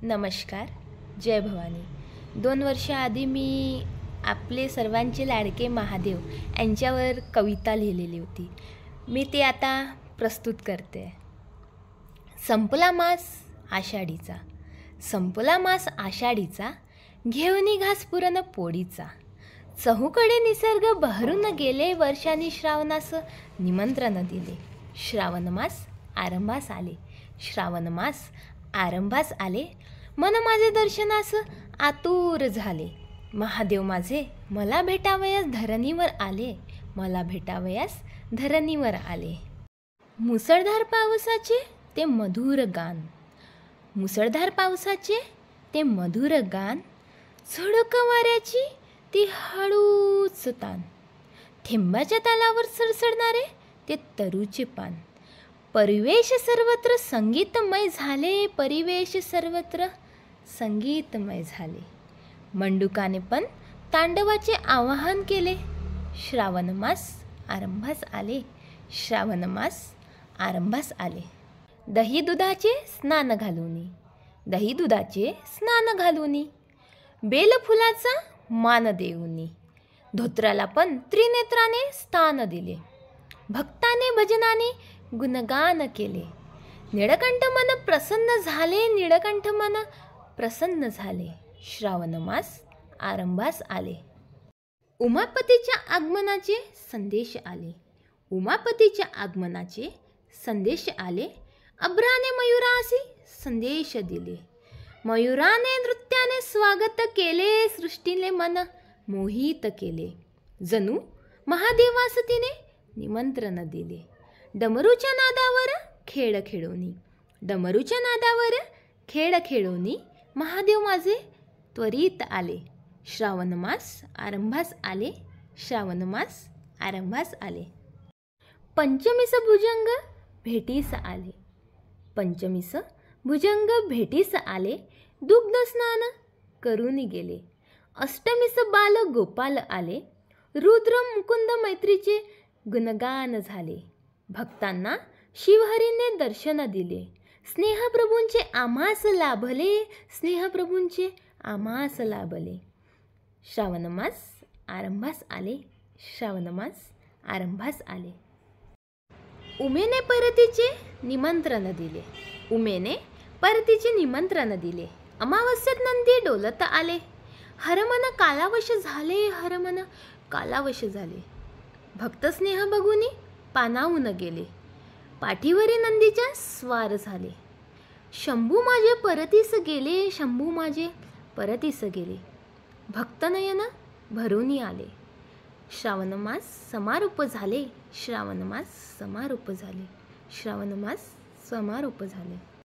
नमस्कार. जय भवानी. 2 वर्षाआधी मी आपले सर्वांचे लाडके महादेव यांच्यावर कविता लिहिलेली होती. मी ते आता प्रस्तुत करते. संपला मास आषाढीचा, संपला मास आषाढीचा, घेऊनी घास पुरण पोळीचा. चहूकडे निसर्ग बहरून गेले, वर्षांनी श्रावणास निमंत्रण दिले. श्रावण मास आरंभास आले, श्रावण मास आरंभास आले. मन माझे दर्शनास आतुर झाले. महादेव माझे मला भेटावयास धरणीवर आले, मला भेटावयास धरणीवर आले. मुसळधार पावसाचे ते मधुर गान, मुसळधार पावसाचे ते मधुर गान. झुळूक वाऱ्याची ती हळूच तान, थेंबाच्या तालावर सडसडणारे ते तरूचे पान. परिवेश सर्वत्र संगीतमय झाले, परिवेश सर्वत्र संगीतमय झाले. मंडुकाने पण तांडवाचे आवाहन केले. श्रावण मास आरंभास आले, श्रावण मास आरंभास आले. दही दुधाचे स्नान घालूनी, दही दुधाचे स्नान घालूनी. बेलफुलाचा मान देऊनी, धोत्राला पण त्रिनेत्राने स्थान दिले. भक्ताने भजनाने गुणगान केले. निळकंठ मन प्रसन्न झाले, निळकंठ मन प्रसन्न झाले. श्रावण मास आरंभास आले. उमापतीच्या आगमनाचे संदेश आले, उमापतीच्या आगमनाचे संदेश आले. अभ्राने मयुरासी संदेश दिले, मयुराने नृत्याने स्वागत केले. सृष्टीने मन मोहित केले, जणू महादेवास तिने निमंत्रण दिले. डमरूच्या नादावर खेळ खेळोनी, डमरूच्या नादावर खेळ खेळोनी. महादेव माझे त्वरित आले. श्रावण मास आरंभास आले, श्रावण मास आरंभास आले. पंचमीस भुजंग भेटीस आले, पंचमीस भुजंग भेटीस आले. दुग्ध स्नान करून गेले. अष्टमीस बाल गोपाल आले. रुद्र मुकुंद मैत्रीचे गुणगान झाले. भक्तांना शिवहरीने दर्शन दिले. स्नेहप्रभूंचे आम्हास लाभले, स्नेहप्रभूंचे आम्हास लाभले. श्रावण मास आरंभास आले, श्रावण मास आरंभास आले. उमेने परतीचे निमंत्रण दिले, उमेने परतीचे निमंत्रण दिले. अमावस्येत नंदी डोलत आले. हरमन कालावश झाले, हरमन कालावश झाले. भक्त स्नेह बघुनी पानावून गेले. पाठीवरी नंदीच्या स्वार झाले. शंभू माझे परतीस गेले, शंभू माझे परतीस गेले. भक्तनयन भरून आले. श्रावण मास समारोप झाले, श्रावण मास समारोप झाले, श्रावण मास समारोप झाले.